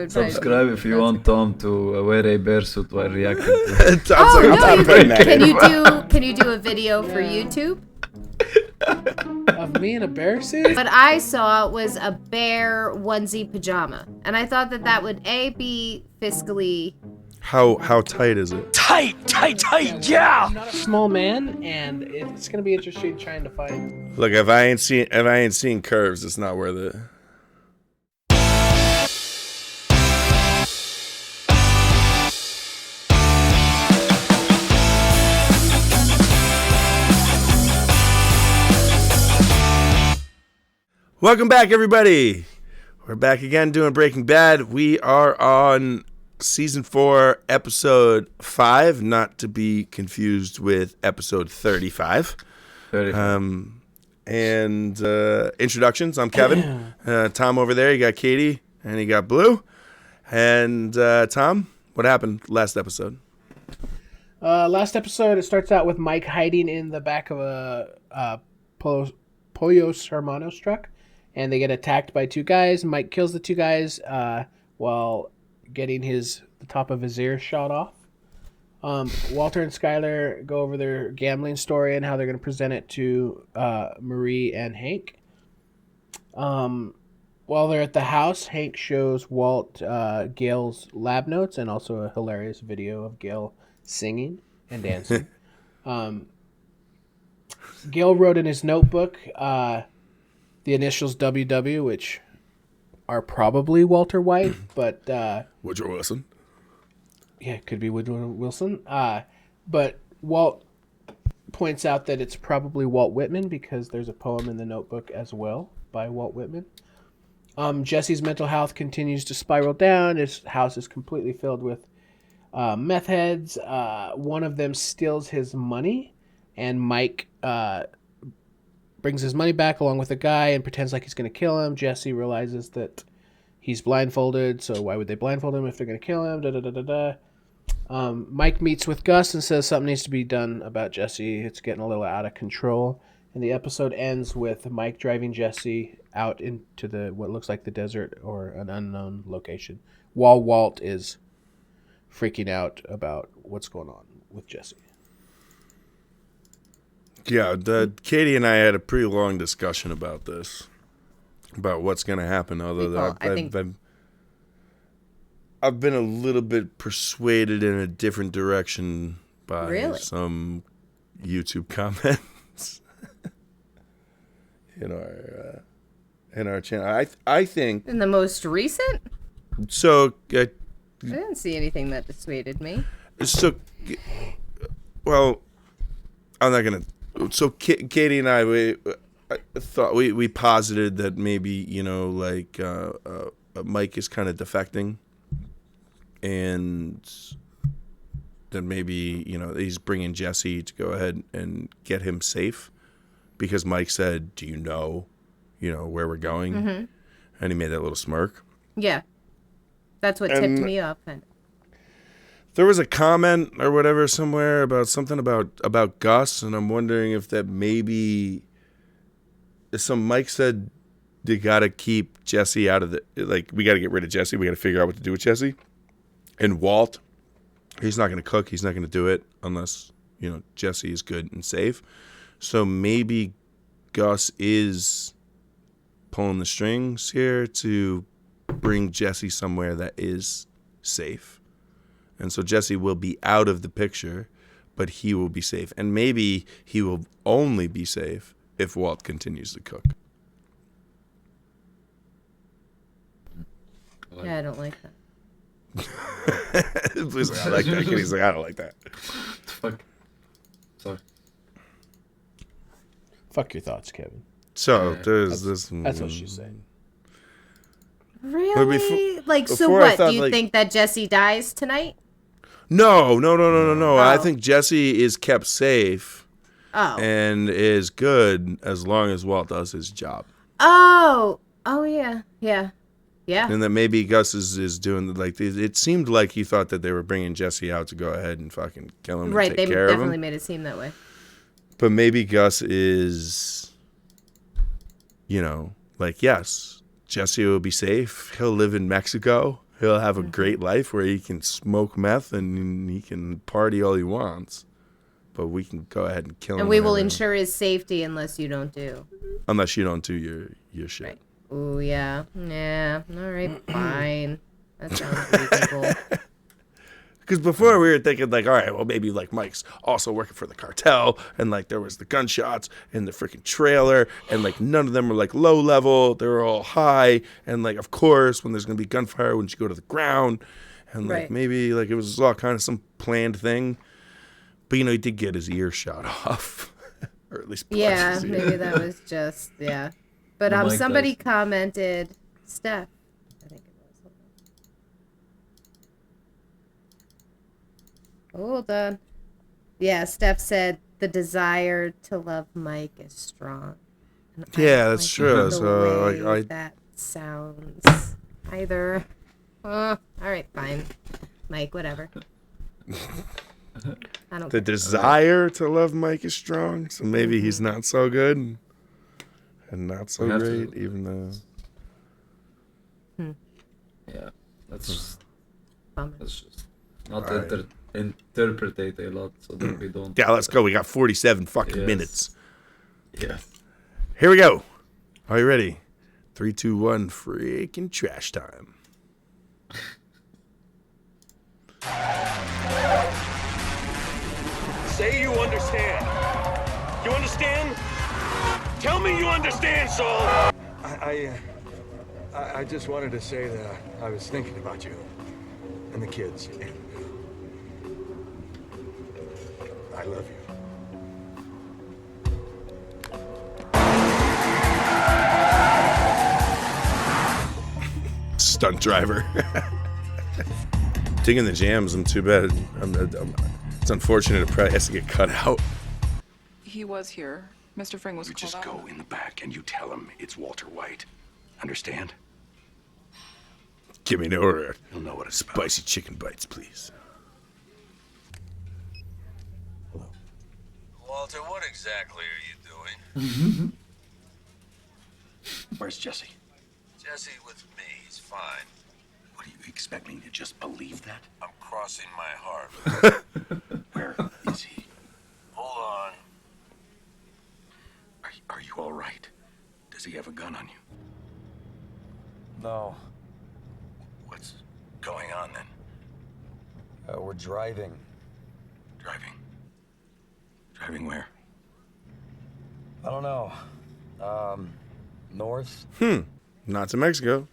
Subscribe if you want Tom to wear a bear suit while reacting to it. Can you do a video for YouTube? Of me in a bear suit? What I saw was a bear onesie pajama, and I thought that would be fiscally. How tight is it? Tight, yeah! I'm not a small man, and it's gonna be interesting trying to find. Look, if I ain't seen curves, it's not worth it. Welcome back, everybody. We're back again doing Breaking Bad. We are on Season 4, Episode 5, not to be confused with Episode 35. Introductions. I'm Kevin. Tom over there. You got Katie, and you got Blue. And Tom, what happened last episode? Last episode, it starts out with Mike hiding in the back of a Pollos Hermanos truck. And they get attacked by two guys. Mike kills the two guys while getting the top of his ear shot off. Walter and Skyler go over their gambling story and how they're going to present it to Marie and Hank. While they're at the house, Hank shows Walt Gail's lab notes and also a hilarious video of Gail singing and dancing. Gail wrote in his notebook the initials WW, which are probably Walter White, but Woodrow Wilson. Yeah, it could be Woodrow Wilson. But Walt points out that it's probably Walt Whitman because there's a poem in the notebook as well by Walt Whitman. Jesse's mental health continues to spiral down. His house is completely filled with meth heads. One of them steals his money, and Mike brings his money back along with a guy and pretends like he's going to kill him. Jesse realizes that he's blindfolded, so why would they blindfold him if they're going to kill him? Mike meets with Gus and says something needs to be done about Jesse. It's getting a little out of control. And the episode ends with Mike driving Jesse out into what looks like the desert or an unknown location, while Walt is freaking out about what's going on with Jesse. Yeah, Katie and I had a pretty long discussion about this, about what's going to happen. Although I've been a little bit persuaded in a different direction by some YouTube comments in our channel. I think In the most recent? so. I didn't see anything that dissuaded me. So, well, I'm not gonna. So Katie and I thought we posited that maybe Mike is kind of defecting, and that maybe he's bringing Jesse to go ahead and get him safe, because Mike said, "Do you know where we're going?" Mm-hmm. And he made that little smirk. Yeah, that's what tipped me off. There was a comment or whatever somewhere about something about Gus, and I'm wondering if that maybe Mike said they got to keep Jesse out of we got to get rid of Jesse. We got to figure out what to do with Jesse. And Walt, he's not going to cook. He's not going to do it unless, Jesse is good and safe. So maybe Gus is pulling the strings here to bring Jesse somewhere that is safe. And so Jesse will be out of the picture, but he will be safe. And maybe he will only be safe if Walt continues to cook. Yeah, I don't like that. Please, I like that. He's like, I don't like that. Fuck. Sorry. Fuck your thoughts, Kevin. So there's this. That's what she's saying. Really? So what? Do you think that Jesse dies tonight? No. Oh. I think Jesse is kept safe and is good as long as Walt does his job. Oh, yeah. And that maybe Gus is doing it seemed like he thought that they were bringing Jesse out to go ahead and fucking kill him and take care of him. Right, they definitely made it seem that way. But maybe Gus is, yes, Jesse will be safe. He'll live in Mexico. He'll have a great life where he can smoke meth and he can party all he wants. But we can go ahead and kill him. And we will ensure his safety unless you don't do. Unless you don't do your shit. Right. Ooh, yeah. Yeah. All right, fine. That sounds reasonable. Because before we were thinking like, all right, well maybe like Mike's also working for the cartel, and like there was the gunshots in the freaking trailer, and like none of them were like low level, they were all high, and like of course when there's gonna be gunfire when you go to the ground, and like maybe like it was all kind of some planned thing, but he did get his ear shot off, or at least maybe that was just But somebody commented, Steph. Hold on. Yeah, Steph said the desire to love Mike is strong. And yeah, that's true. So like, that sounds either. All right, fine, Mike, whatever. I don't. The desire to love Mike is strong, so maybe he's not so good and not so great, even though. Yeah, that's just. Bummer. That's just not interpretate a lot so that we don't. Yeah, let's go. We got 47 fucking minutes. Yeah. Here we go. Are you ready? 3, 2, 1, freaking trash time. Say you understand. You understand? Tell me you understand, Saul. I just wanted to say that I was thinking about you and the kids. And I love you. Stunt driver. Digging the jams, I'm too bad. It's unfortunate it probably has to get cut out. He was here. Mr. Fring was You called just out. go in the back and you tell him it's Walter White. Understand? Give me an order. He'll know what it's about. Spicy chicken bites, please. Walter, what exactly are you doing? Where's Jesse? Jesse with me, he's fine. What are you expecting to just believe that? I'm crossing my heart. Where is he? Hold on. Are you all right? Does he have a gun on you? No. What's going on then? We're driving. Driving? Driving where? I don't know. North? Not to Mexico.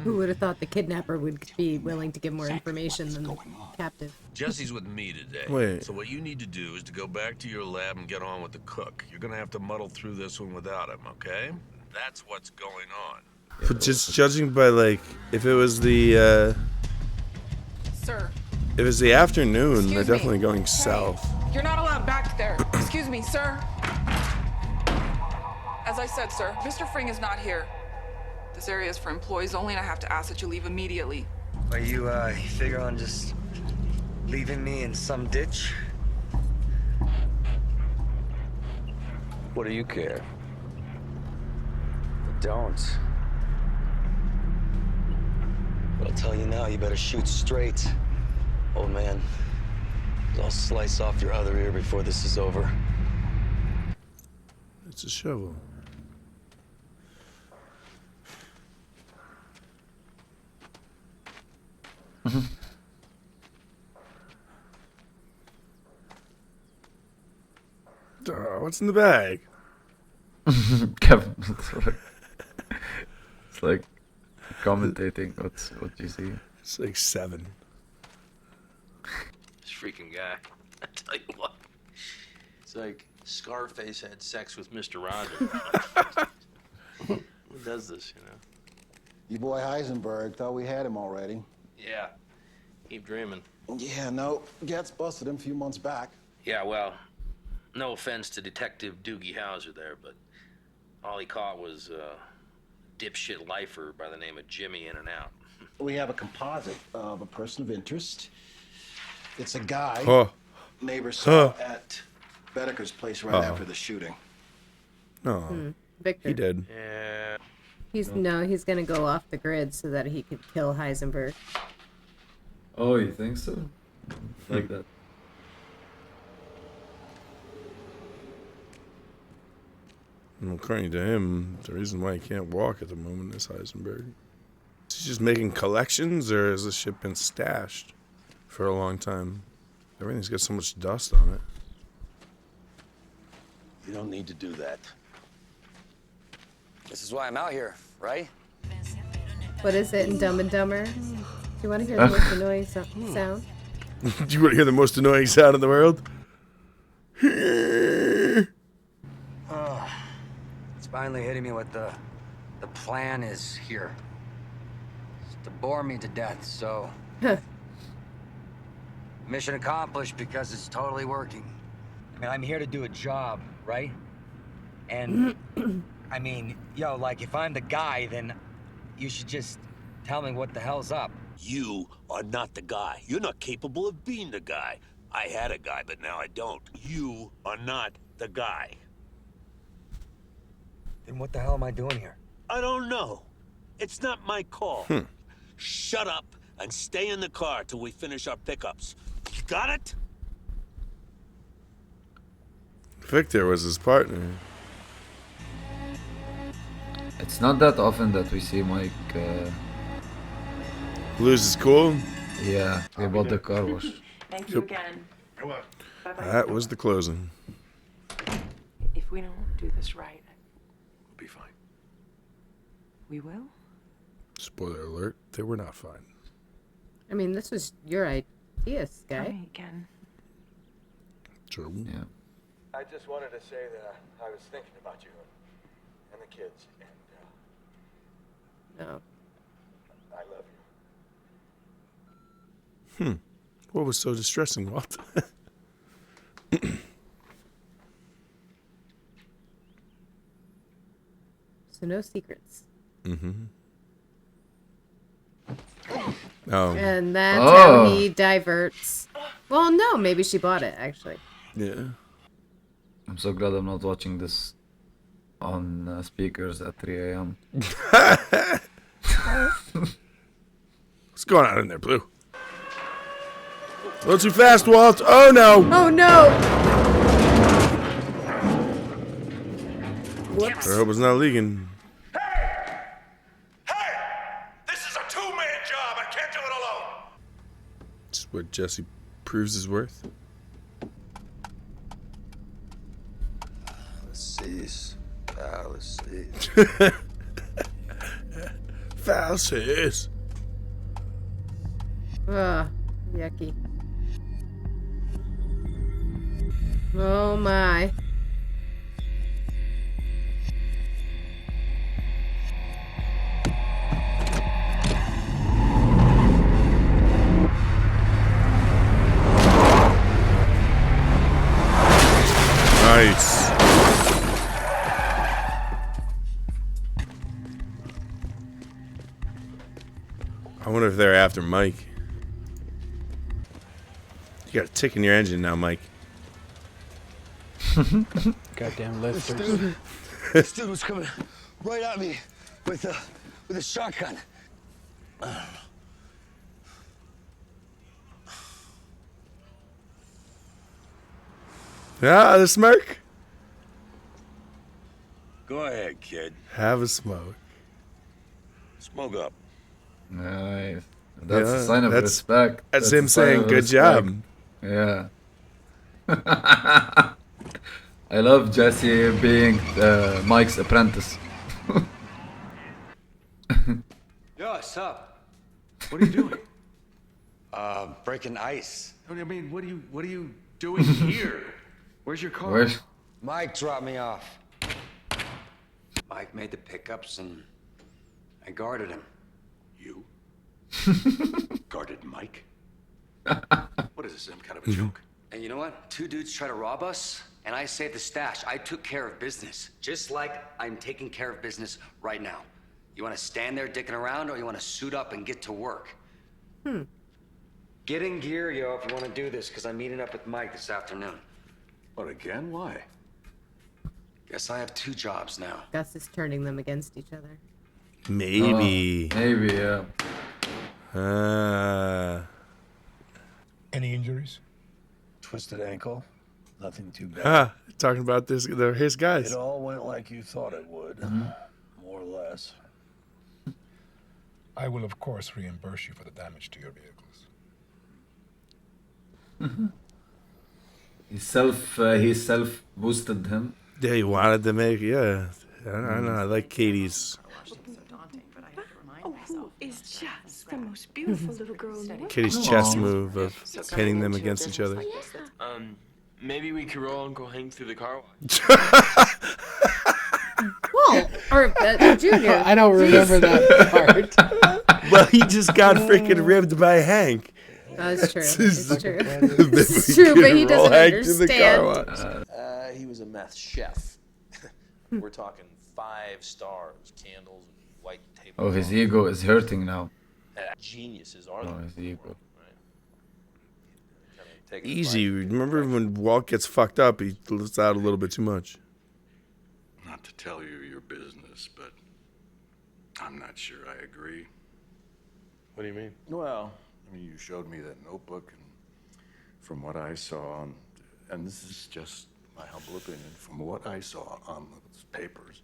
Who would have thought the kidnapper would be willing to give more information than the captive? Jesse's with me today. Wait. So what you need to do is to go back to your lab and get on with the cook. You're gonna have to muddle through this one without him, okay? That's what's going on. But just judging by like, if it was the Sir, if it's the afternoon, Excuse they're me. definitely going Hey. south. you're not allowed back there. Excuse me, sir. As I said, sir, Mr. Fring is not here. This area is for employees only, and I have to ask that you leave immediately. Are you, figure on just leaving me in some ditch? What do you care? I don't. But I'll tell you now, you better shoot straight. Old man, I'll slice off your other ear before this is over. It's a shovel. What's in the bag? Kevin, it's like commentating what you see. It's like 7. This freaking guy. I tell you what. It's like Scarface had sex with Mr. Rogers. Who does this, you know? Your boy Heisenberg thought we had him already. Yeah. Keep dreaming. Yeah, no. Gets busted him a few months back. Yeah, well, no offense to Detective Doogie Howser there, but all he caught was a dipshit lifer by the name of Jimmy In and Out. We have a composite of a person of interest. It's a guy neighbors saw at Bedeker's place right after the shooting. No. Victor. He did. Yeah. He's gonna go off the grid so that he could kill Heisenberg. Oh, you think so? Like that. And according to him, the reason why he can't walk at the moment is Heisenberg. Is he just making collections, or has this shit been stashed for a long time? Everything's got so much dust on it. You don't need to do that. This is why I'm out here, right? What is it in Dumb and Dumber? Do you want to hear the most annoying sound? Do you want to hear the most annoying sound in the world? It's finally hitting me what the plan is here. It's to bore me to death, so... Mission accomplished because it's totally working. I mean, I'm here to do a job, right? And, I mean, yo, like, if I'm the guy, then you should just tell me what the hell's up. You are not the guy. You're not capable of being the guy. I had a guy, but now I don't. You are not the guy. Then what the hell am I doing here? I don't know. It's not my call. Shut up and stay in the car till we finish our pickups. Got it? Victor was his partner. It's not that often that we see Mike lose his cool. Yeah, about the car wash. Thank you again. That was the closing. If we don't do this right, We'll be fine. we will. Spoiler alert, they were not fine. I mean, this was your idea, Sky. Try again. True. Yeah. I just wanted to say that I was thinking about you and the kids, and No. I love you. What was so distressing, Walt? So no secrets. Oh. And that's how he diverts. Well, no, maybe she bought it, actually. Yeah. I'm so glad I'm not watching this on speakers at 3 a.m. What's going on in there, Blue? A little too fast, Walt. Oh, no. Oh, no. Whoops. I hope it's not leaking. This is a two-man job. I can't do it alone. This is where Jesse proves his worth. Fallacies. Fallacies. Fallacies. Ugh, yucky. Oh my. Nice. I wonder if they're after Mike. You got a tick in your engine now, Mike. Goddamn lifters. This dude was coming right at me with a shotgun. Ah, the smirk. Go ahead, kid. Have a smoke. Smoke up. Nice. That's Yeah, a sign of respect. That's a him sign saying, of good respect. job. Yeah. I love Jesse being Mike's apprentice. Yo, what's up? What are you doing? Breaking ice. I mean, what are you doing here? Where's your car? Where's... Mike dropped me off. Mike made the pickups and I guarded him. You? Guarded Mike? What is this, some kind of a joke? And you know what? Two dudes try to rob us, and I saved the stash. I took care of business. Just like I'm taking care of business right now. You want to stand there dicking around, or you want to suit up and get to work? Get in gear, yo, if you want to do this, because I'm meeting up with Mike this afternoon. What, again? Why? Guess I have two jobs now. Gus is turning them against each other. Maybe. Maybe, yeah. Any injuries? Twisted ankle. Nothing too bad. Talking about this, they're his guys. It all went like you thought it would, more or less. I will, of course, reimburse you for the damage to your vehicles. He self boosted him. Yeah, he wanted to make. Yeah, I don't know. I like Katie's. Oh, who is just the most beautiful little girl in the world? Katie's chess move of pinning them against each other. Maybe we could roll and go hang through the car wash. Well, or Junior. I don't remember that part. Well, he just got freaking ribbed by Hank. That's true. It's true. It's true, but he doesn't understand. He was a meth chef. We're talking 5 stars, candles, white table. Oh, his ego is hurting now. Geniuses are Oh, his ego. Easy. Remember when Walt gets fucked up, he lets out a little bit too much. Not to tell you your business, but I'm not sure I agree. What do you mean? Well, I mean, you showed me that notebook, and from what I saw, and this is just my humble opinion, from what I saw on those papers,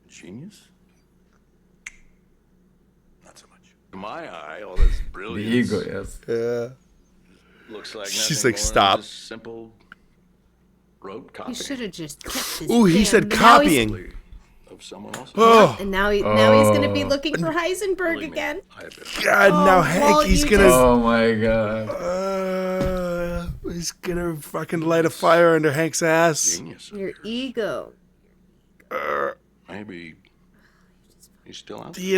genius? Not so much. In my eye, all this The brilliance. ego, yes. Yeah. Looks like She's nothing like, more stop. than just simple rote copy. He should have just kept his. Ooh, he said copying. Of someone else. Oh. And now he's gonna be looking for Heisenberg again. God, now Walt, Hank, he's you gonna. Oh my god. He's gonna fucking light a fire under Hank's ass. Genius. Your ego. Maybe he's still out. The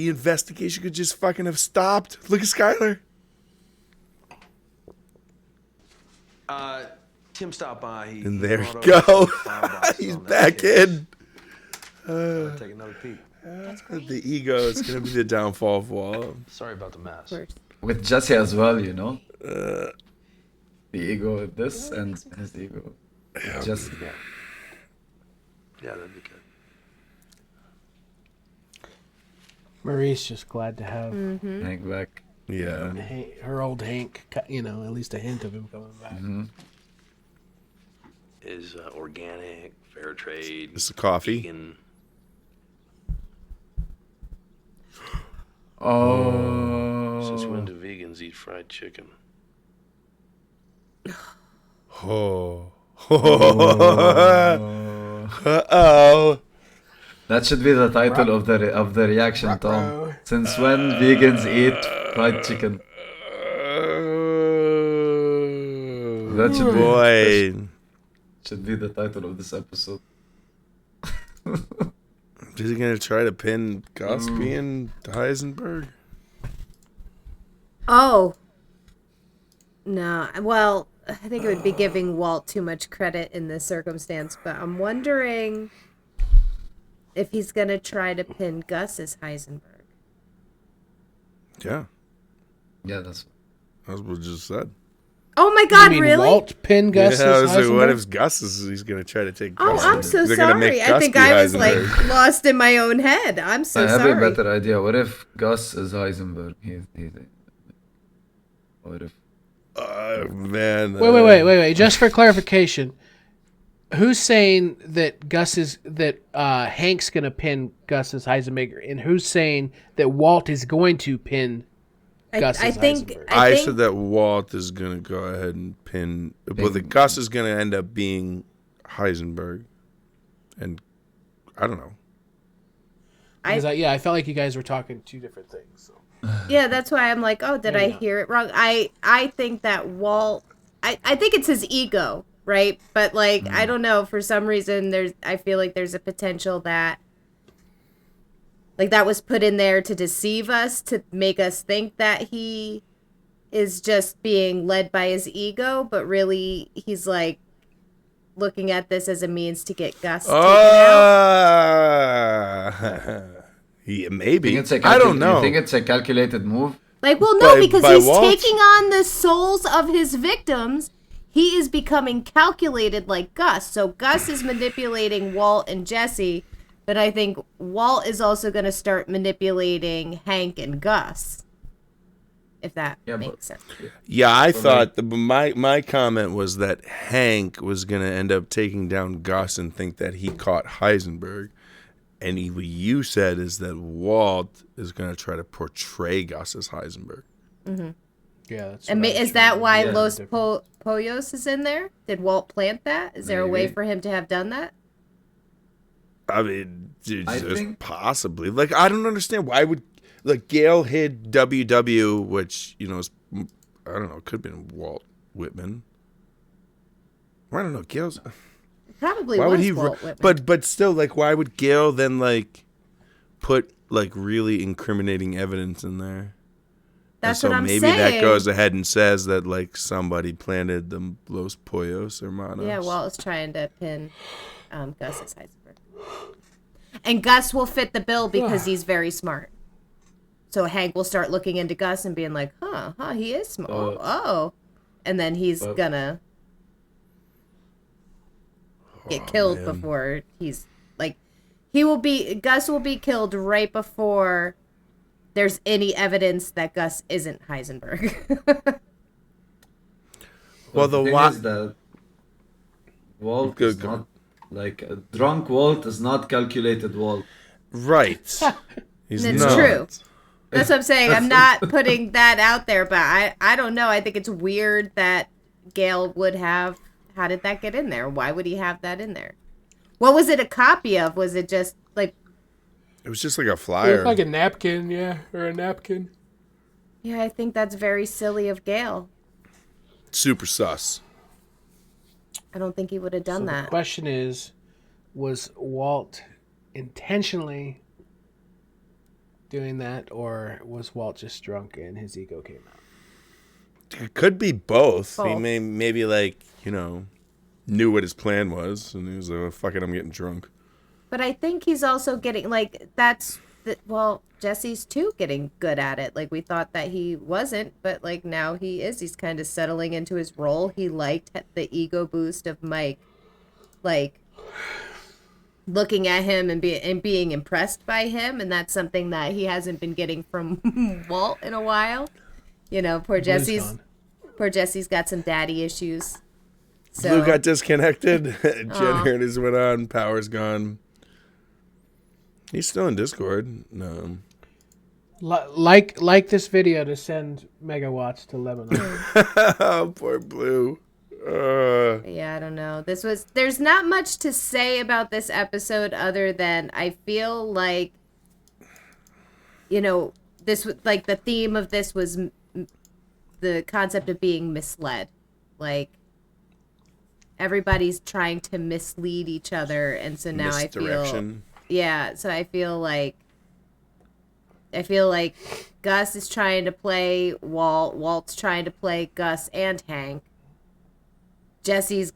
investigation could just fucking have stopped. Look at Skylar. Tim stopped by. And there you go. He's back in. Take another peek. The ego is going to be the downfall of Walt. Sorry about the mess. With Jesse as well, you know. The ego with this and his ego. Yeah. Jesse. Yeah, that'd be good. Marie's just glad to have Hank back. Yeah. her old Hank, at least a hint of him coming back. Mm-hmm. Is organic, fair trade. This is coffee. Vegan. Oh. Since when do vegans eat fried chicken? Oh. Uh-oh. That should be the title of the reaction, Tom. Since when vegans eat fried chicken? That should be the title of this episode. Is he gonna try to pin Gus being Heisenberg? Oh. No. Well, I think it would be giving Walt too much credit in this circumstance, but I'm wondering if he's going to try to pin Gus as Heisenberg. Yeah. Yeah, that's what we just said. Oh my god, you mean really? Walt pin Gus Yeah, I was as like, what Heisenberg? if Gus he's gonna try to take Oh, Gus? I'm so They're gonna make sorry. I Gus think be I was Heisenberg. like lost in my own head. I'm so I have sorry. a better idea. What if Gus is Heisenberg? What if? Man. Wait. Just for clarification, who's saying that Hank's gonna pin Gus as Heisenberg, and who's saying that Walt is going to pin Gus as Heisenberg? I said that Walt is gonna go ahead and pin. Well, the Gus is gonna end up being Heisenberg, and I don't know. Because I felt like you guys were talking two different things. So. Yeah, that's why I'm like, oh, did I hear it wrong? I think that Walt, I think it's his ego, right? But like, I don't know, for some reason I feel like there's a potential that like that was put in there to deceive us, to make us think that he is just being led by his ego, but really he's like looking at this as a means to get Gus taken out. Yeah, maybe. I don't know. You think it's a calculated move? Like, well, no, because he's Walt? taking on the souls of his victims. He is becoming calculated like Gus. So Gus is manipulating Walt and Jesse But I think Walt is also going to start manipulating Hank and Gus. If that makes sense. Yeah, I thought my comment was that Hank was going to end up taking down Gus and think that he caught Heisenberg. And what you said is that Walt is going to try to portray Gus as Heisenberg. Mm-hmm. Yeah, that's and is that why Los Pollos is in there? Did Walt plant that? Is there a way for him to have done that? I mean, just possibly. Like, I don't understand. Why would... Like, Gale hid WW, which, you know, is, I don't know, could have been Walt Whitman. I don't know, Gale's... Probably why was would he, Walt Whitman. But still, like, why would Gale then, like, put, like, really incriminating evidence in there? That's and so what I'm maybe saying. that goes ahead and says that, like, somebody planted the Los Pollos Hermanos. Yeah, Walt was trying to pin Gus as Heisenberg. And Gus will fit the bill because he's very smart. So Hank will start looking into Gus and being like, he is smart. Oh. And then he's gonna get killed before he's like, Gus will be killed right before there's any evidence that Gus isn't Heisenberg. Well, the thing is that Walt is not, like, a drunk Walt is not calculated Walt. Right. He's It's not. true. That's what I'm saying. I'm not putting that out there, but I don't know. I think it's weird that Gale would have. How did that get in there? Why would he have that in there? What was it a copy of? Was it just like... It was just like a It flyer. looked like a napkin, or a napkin. Yeah, I think that's very silly of Gale. Super sus. I don't think he would have done that. The question is, was Walt intentionally doing that, or was Walt just drunk and his ego came out? It could be both. He Both. maybe like, you know, knew what his plan was, and he was like, oh, fuck it, I'm getting drunk. But I think he's also getting, like, Jesse's too getting good at it. Like, we thought that he wasn't, but, like, now he is. He's kind of settling into his role. He liked the ego boost of Mike, like, looking at him and being impressed by him, and that's something that he hasn't been getting from Walt in a while. You know, poor Jesse's got some daddy issues. So Blue got disconnected. Generators went on. Power's gone. He's still in Discord. No. Like this video to send megawatts to Lebanon. Oh, poor Blue. Yeah, I don't know. There's not much to say about this episode other than I feel like, you know, this was like the theme of this was the concept of being misled. Like, everybody's trying to mislead each other, and so now I feel, so I feel like Gus is trying to play Walt, Walt's trying to play Gus and Hank. Jesse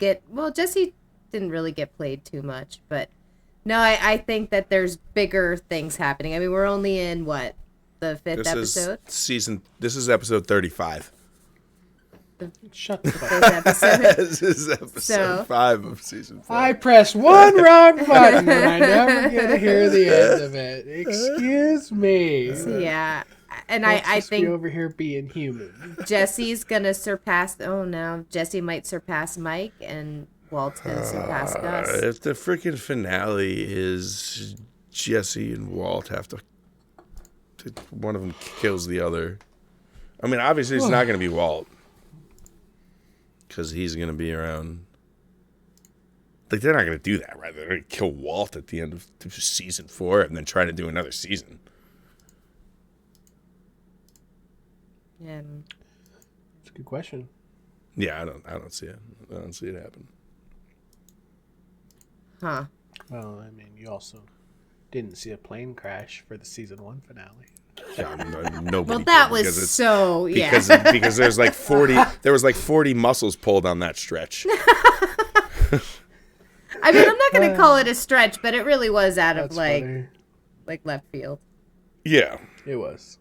didn't really get played too much, but no, I think that there's bigger things happening. I mean, we're only in what, the fifth episode? This is episode 35. Shut the fuck up. This is episode 5 of season 4. I press one wrong button and I never get to hear the end of it. Excuse me. Yeah. And Let's I just think be over here being human. Jesse's gonna surpass. Oh no, Jesse might surpass Mike, and Walt's gonna surpass Gus. If the freaking finale is Jesse and Walt have to one of them kills the other. I mean, obviously it's not going to be Walt because he's going to be around. Like, they're not going to do that, right? They're going to kill Walt at the end of season 4 and then try to do another season. Yeah. It's a good question. Yeah, I don't see it. I don't see it happen. Huh. Well, I mean, you also didn't see a plane crash for the season 1 finale. Yeah, nobody. Well, that was so because there's like 40. There was like 40 muscles pulled on that stretch. I mean, I'm not going to call it a stretch, but it really was out of funny. like left field. Yeah, it was.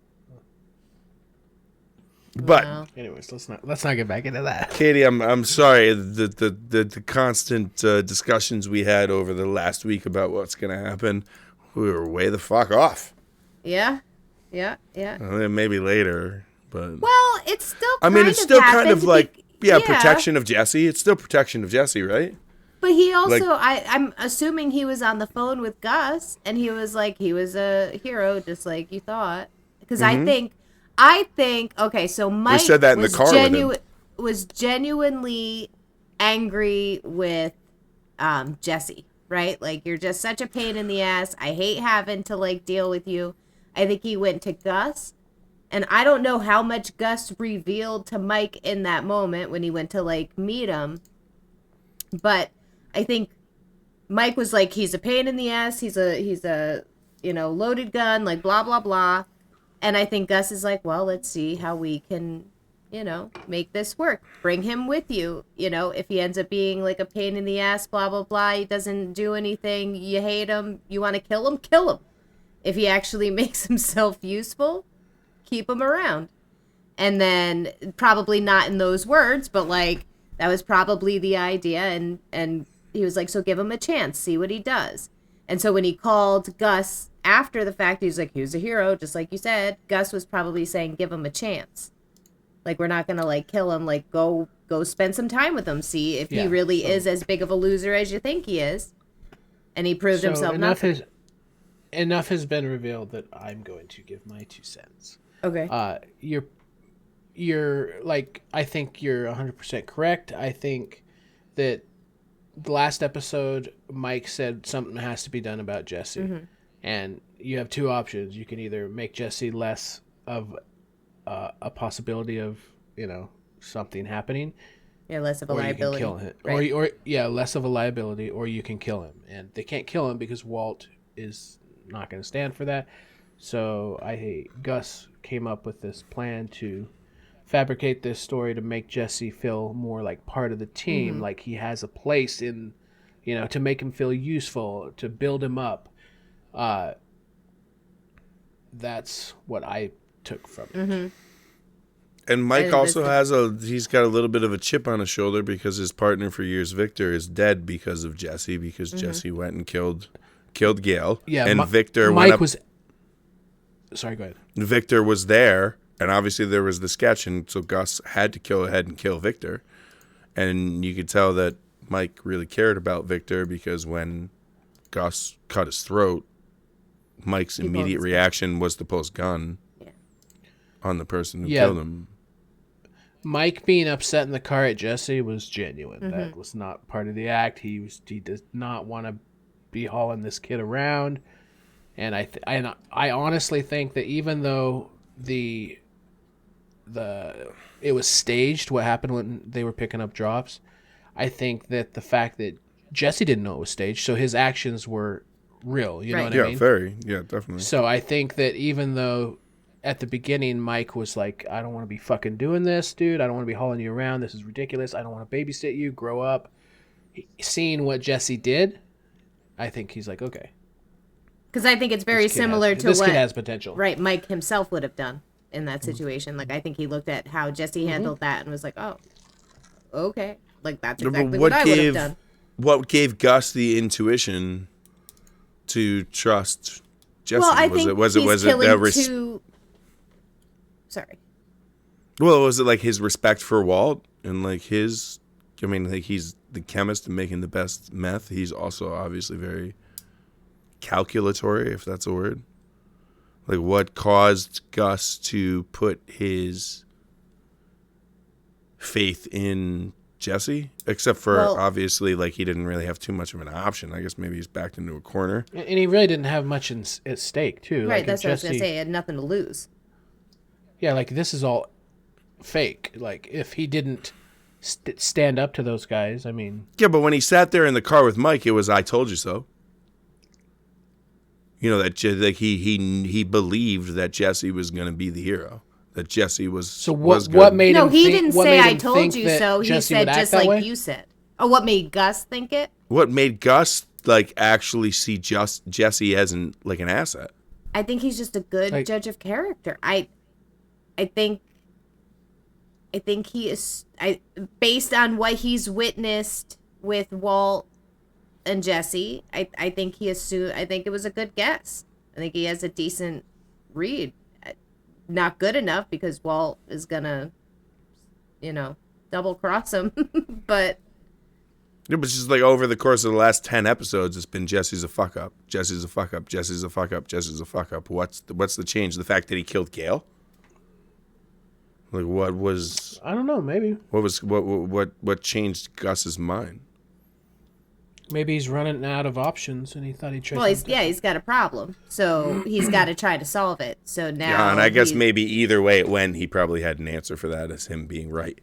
But anyways, let's not get back into that. Katie, I'm sorry. The constant discussions we had over the last week about what's gonna happen, we were way the fuck off. Yeah. Maybe later, but well, it's still. It's still kind of like protection of Jesse. It's still protection of Jesse, right? But he also, I'm assuming he was on the phone with Gus, and he was like, he was a hero, just like you thought. Because I think, okay, so Mike we said that in the car was genuinely angry with Jesse, right? Like, you're just such a pain in the ass. I hate having to, like, deal with you. I think he went to Gus, and I don't know how much Gus revealed to Mike in that moment when he went to, like, meet him. But I think Mike was like, he's a pain in the ass. He's a loaded gun, like blah, blah, blah. And I think Gus is like, well, let's see how we can, make this work. Bring him with you. If he ends up being like a pain in the ass, blah, blah, blah. He doesn't do anything. You hate him. You want to kill him? Kill him. If he actually makes himself useful, keep him around. And then probably not in those words, but like, that was probably the idea, and he was like, so give him a chance, see what he does. And so when he called Gus after the fact, he was like, he was a hero, just like you said. Gus was probably saying, give him a chance. Like, we're not going to, like, kill him. Like, go spend some time with him, see if he really is as big of a loser as you think he is. And he proved himself not. Enough has been revealed that I'm going to give my 2 cents. Okay. You're like, I think you're 100% correct. I think that the last episode, Mike said something has to be done about Jesse. Mm-hmm. And you have 2 options. You can either make Jesse less of a possibility of, something happening. Yeah, less of a liability. You can kill him. Right. Or less of a liability, or you can kill him. And they can't kill him because Walt is not going to stand for that. So Gus came up with this plan to fabricate this story to make Jesse feel more like part of the team, like he has a place in, to make him feel useful, to build him up. That's what I took from it. Mm-hmm. And Mike also he's got a little bit of a chip on his shoulder because his partner for years, Victor, is dead because of Jesse, because Jesse went and killed Gale. Yeah, and Victor Mike was... Sorry, go ahead. Victor was there. And obviously there was the sketch, and so Gus had to go ahead and kill Victor. And you could tell that Mike really cared about Victor because when Gus cut his throat, Mike's immediate reaction was to post gun on the person who killed him. Mike being upset in the car at Jesse was genuine. Mm-hmm. That was not part of the act. He does not want to be hauling this kid around. And I honestly think that even though it was staged what happened when they were picking up drops, I think that the fact that Jesse didn't know it was staged, so his actions were real, you know what I mean? Yeah, definitely. So I think that even though at the beginning Mike was like, I don't want to be fucking doing this, dude, I don't want to be hauling you around, this is ridiculous, I don't want to babysit you, grow up, seeing what Jesse did, I think he's like, okay. Because I think it's very similar to what this kid has potential. Right, Mike himself would have done in that situation. Like, I think he looked at how Jesse handled that and was like, oh, okay. Like, that's exactly what I would have done. What gave Gus the intuition to trust Jesse? Well, I think was it Sorry. Well, was it like his respect for Walt and like he's the chemist and making the best meth. He's also obviously very calculatory, if that's a word. Like, what caused Gus to put his faith in Jesse? Except for, obviously, like, he didn't really have too much of an option. I guess maybe he's backed into a corner. And he really didn't have much at stake, too. Right, like, that's what I was going to say. He had nothing to lose. Yeah, like, this is all fake. Like, if he didn't stand up to those guys, I mean... Yeah, but when he sat there in the car with Mike, it was, I told you so. You know, that like he believed that Jesse was going to be the hero. That Jesse was. So what made him? No, he didn't say I told you so. He said just like you said. Oh, what made Gus think it? What made Gus like actually see Jesse as an asset? I think he's just a good judge of character. I think think he is. Based on what he's witnessed with Walt and Jesse, I think he assumed. I think it was a good guess. I think he has a decent read. Not good enough because Walt is gonna, double cross him. But Yeah, but it's just like over the course of the last 10 episodes, it's been Jesse's a fuck up. Jesse's a fuck up. Jesse's a fuck up. Jesse's a fuck up. What's the change? The fact that he killed Gail? Like what was? I don't know. Maybe. What changed Gus's mind? Maybe he's running out of options, and he thought he'd try. Well, he's got a problem, so he's got to try to solve it. So now, Yeah, and I guess maybe either way it went, he probably had an answer for that as him being right.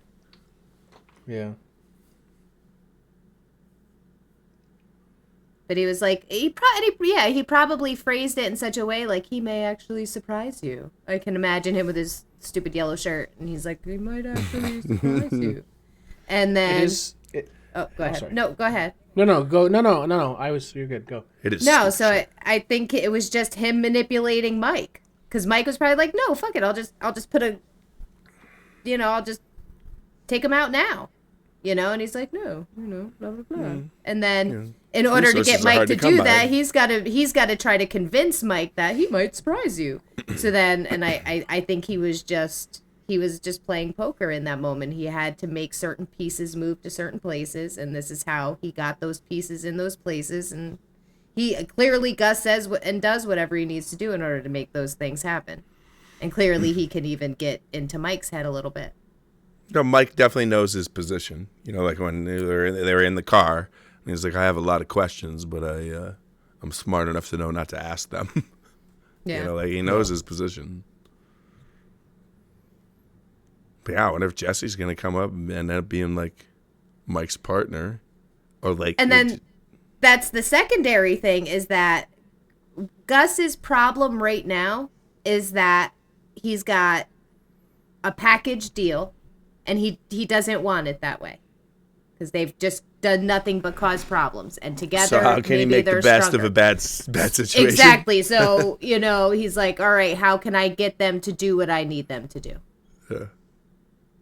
Yeah. But he was like, he probably phrased it in such a way like he may actually surprise you. I can imagine him with his stupid yellow shirt, and he's like, he might actually surprise you. And then, go ahead. Sorry. No, go ahead. No, go. No. You're good. Go. It is. No, so I think it was just him manipulating Mike, because Mike was probably like, no, fuck it, I'll just put a, I'll just take him out now. And he's like, no, blah, blah, blah. And then in order to get Mike to do that, he's got to try to convince Mike that he might surprise you. So then, and I think he was just playing poker in that moment. He had to make certain pieces move to certain places, and this is how he got those pieces in those places. And he clearly, Gus says and does whatever he needs to do in order to make those things happen. And clearly he can even get into Mike's head a little bit. No, Mike definitely knows his position. Like when they were in the car, and he's like, I have a lot of questions, but I'm smart enough to know not to ask them. Yeah. He knows his position. But yeah, I wonder if Jesse's gonna come up and end up being like Mike's partner, or like. And then that's the secondary thing, is that Gus's problem right now is that he's got a package deal. And he doesn't want it that way, because they've just done nothing but cause problems. And together, so how can he make the best of a bad situation? Exactly. So he's like, all right, how can I get them to do what I need them to do? Yeah.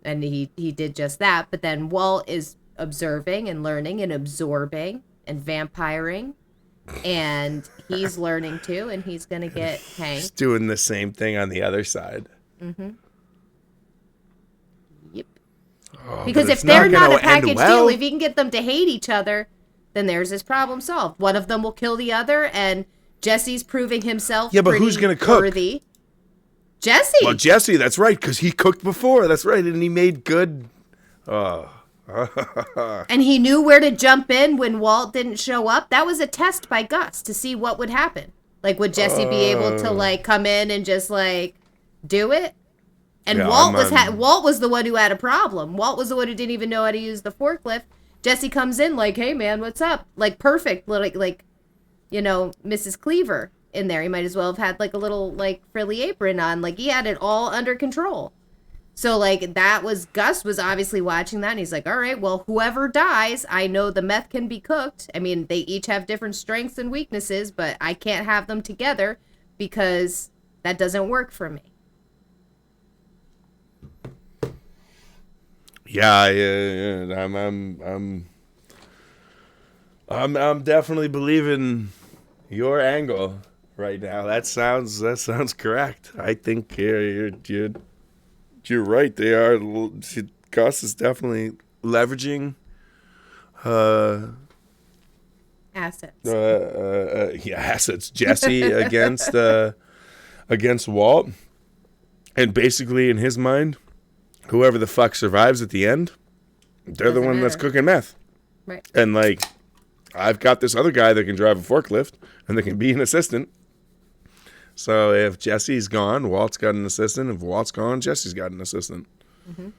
And he did just that. But then Walt is observing and learning and absorbing and vampiring, and he's learning too, and he's gonna get hanged. He's doing the same thing on the other side. Mm-hmm. Oh, because if they're not a package deal, if you can get them to hate each other, then there's this problem solved. One of them will kill the other, and Jesse's proving himself. Yeah, but who's gonna cook? Worthy. Jesse. Well, Jesse, that's right, because he cooked before. That's right, and he made good. And he knew where to jump in when Walt didn't show up. That was a test by Gus to see what would happen. Like, would Jesse be able to come in and just do it? And yeah, Walt was the one who had a problem. Walt was the one who didn't even know how to use the forklift. Jesse comes in like, hey, man, what's up? Perfect. Mrs. Cleaver in there. He might as well have had a little frilly apron on. He had it all under control. So that was, Gus was obviously watching that, and he's like, all right, well, whoever dies, I know the meth can be cooked. I mean, they each have different strengths and weaknesses, but I can't have them together because that doesn't work for me. Yeah, I'm definitely believing your angle right now. That sounds correct. I think you're right. They are. Gus is definitely leveraging assets. Assets. Jesse against Walt, and basically in his mind, whoever the fuck survives at the end, they're the one that's cooking meth. Right. And I've got this other guy that can drive a forklift and that can be an assistant. So if Jesse's gone, Walt's got an assistant. If Walt's gone, Jesse's got an assistant. Mm-hmm.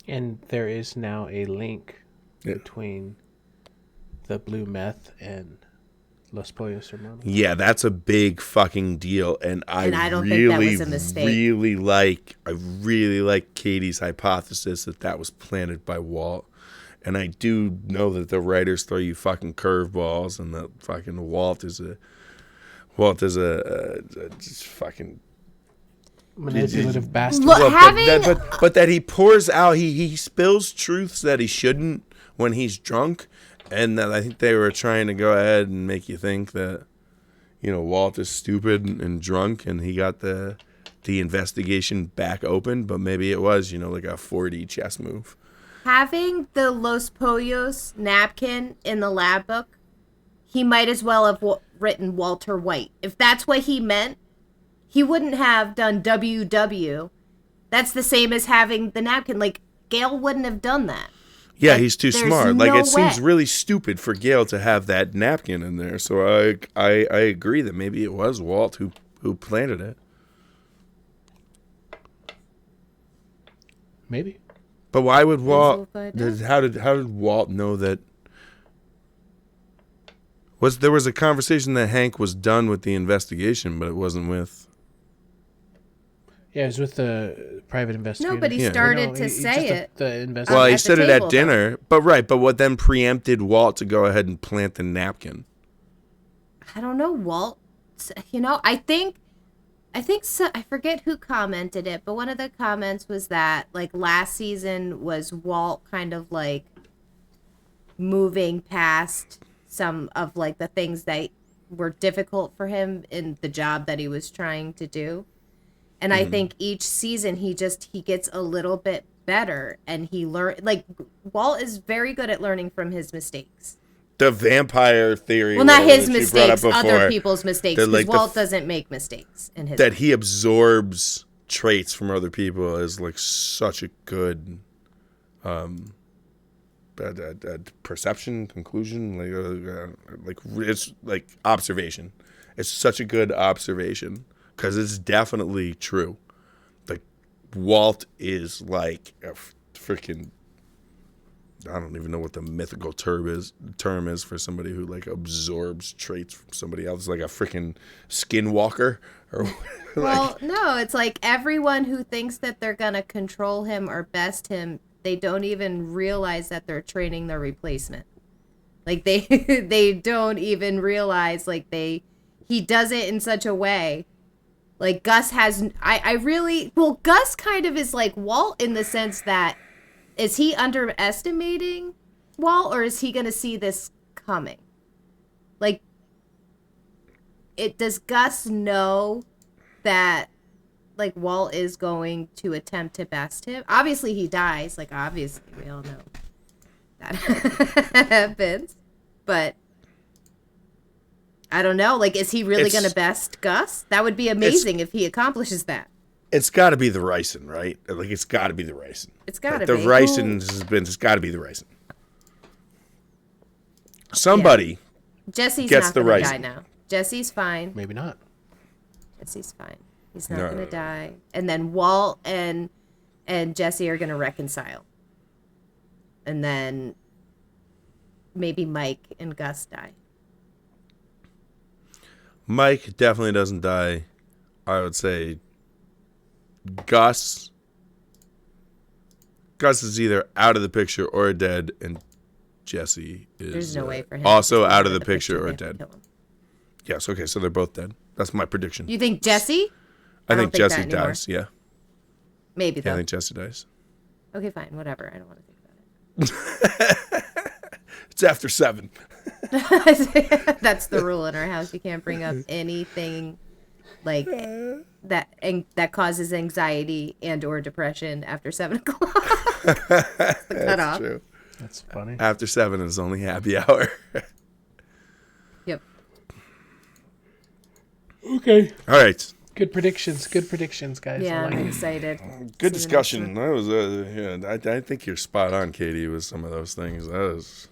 And there is now a link between the blue meth and Los Pollos Hermanos. Yeah, that's a big fucking deal, and I don't think that was a mistake. I really like Katie's hypothesis that was planted by Walt, and I do know that the writers throw you fucking curveballs, and that fucking Walt is a just fucking manipulative bastard. But that he pours out, he spills truths that he shouldn't when he's drunk, and that I think they were trying to go ahead and make you think that, Walt is stupid and drunk, and he got the investigation back open, but maybe it was, like a 4D chess move. Having the Los Pollos napkin in the lab book, he might as well have written Walter White. If that's what he meant, he wouldn't have done WW. That's the same as having the napkin. Like, Gale wouldn't have done that. Yeah, he's too smart. Like, it seems way. really stupid for Gale to have that napkin in there. So I agree that maybe it was Walt who planted it. Maybe. But why would Walt? How did Walt know that? There was a conversation that Hank was done with the investigation, but it wasn't with. Yeah, it was with the private investigator. No, but he started to say it. Well, he said it at dinner, but what then preempted Walt to go ahead and plant the napkin? I don't know, Walt. I think so. I forget who commented it, but one of the comments was that, like, last season was Walt kind of, like, moving past some of, like, the things that were difficult for him in the job that he was trying to do. And I think each season he gets a little bit better, and he Walt is very good at learning from his mistakes. The vampire theory. Well, not his mistakes, other people's mistakes, because Walt doesn't make mistakes in his that he absorbs traits from other people is like such a good perception, conclusion, like it's like observation. It's such a good observation. Because it's definitely true. Like, Walt is like a freaking... I don't even know what the mythical term is for somebody who, like, absorbs traits from somebody else. Like a freaking skinwalker. Well, no, it's like everyone who thinks that they're going to control him or best him, they don't even realize that they're training their replacement. Like, they don't even realize, like, he does it in such a way. Like, Gus has... Gus kind of is like Walt in the sense that, is he underestimating Walt, or is he going to see this coming? Like, does Gus know that, like, Walt is going to attempt to best him? Obviously, he dies. Like, obviously, we all know that happens. But... I don't know. Like, is he really going to best Gus? That would be amazing if he accomplishes that. It's got to be the ricin, right? Like, it's got to be the ricin. It's got to be. The ricin it's got to be the ricin. Somebody Jesse's gets not the going to ricin. die now. Jesse's fine. Maybe not. Jesse's fine. He's not going to die. And then Walt and Jesse are going to reconcile. And then maybe Mike and Gus die. Mike definitely doesn't die. I would say Gus is either out of the picture or dead, and Jesse is There's no way for him also to out of the picture or dead. Yes, okay, so they're both dead. That's my prediction. You think Jesse? I think Jesse dies, yeah. Maybe, though. Yeah, I think Jesse dies. Okay, fine, whatever. I don't want to think about it. It's after 7. That's the rule in our house. You can't bring up anything like that causes anxiety and or depression after 7 o'clock. That's the cutoff. That's true. That's funny. After 7 is only happy hour. Yep. Okay. All right. Good predictions, guys. Yeah, I'm excited. Good discussion. That was, I think you're spot on, Katie, with some of those things. That was.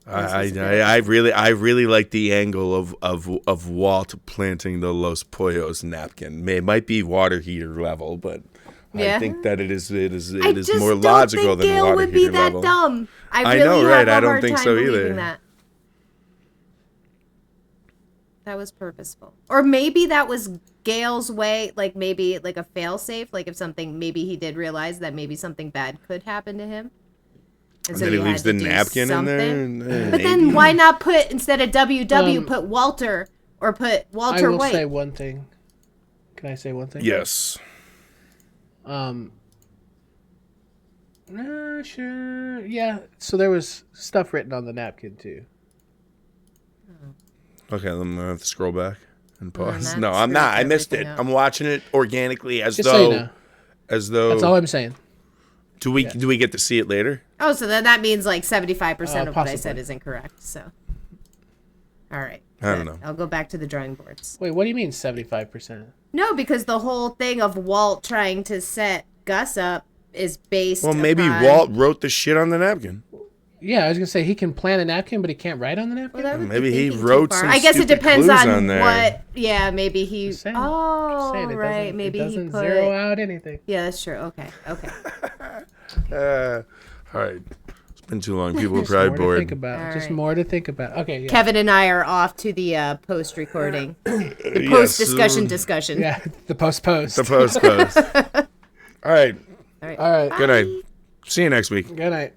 I really like the angle of Walt planting the Los Pollos napkin. It might be water heater level, but I think that it is more logical than Gale water would heater be level. that dumb. I know, really right? have I a don't hard think time so believing either. That was purposeful, or maybe that was Gale's way. Like maybe like a fail-safe. Like if something, maybe he did realize that maybe something bad could happen to him. And then he leaves the napkin in there. But then why not put, instead of WW, put Walter or put Walter I will White? say one thing. Can I say one thing? Yes. Sure. Yeah. So there was stuff written on the napkin too. Okay, I'm gonna have to scroll back and pause. that No, I'm not. I screws missed it. everything up. I'm watching it organically as Just so though, you know. That's all I'm saying. Do we get to see it later? Oh, so then that means like 75% of what I Possibly. said is incorrect. So, all right. I don't know. I'll go back to the drawing boards. Wait, what do you mean 75%? No, because the whole thing of Walt trying to set Gus up is based. Well, maybe upon... Walt wrote the shit on the napkin. Yeah, I was gonna say he can plan a napkin, but he can't write on the napkin. Well, that would Maybe be he thinking wrote too far. some I guess it stupid depends clues on on there. what. Yeah, maybe he. Saying, Oh, it right. doesn't- Maybe it he doesn't put. zero out anything. Yeah, that's true. Okay. Okay. All right. It's been too long. People are Just probably more to bored. think about. All Just right. more to think about. Okay. Yeah. Kevin and I are off to the post recording, the Yes. post discussion. Yeah. The post. The post. All right. All right. All right. Good night. See you next week. Good night.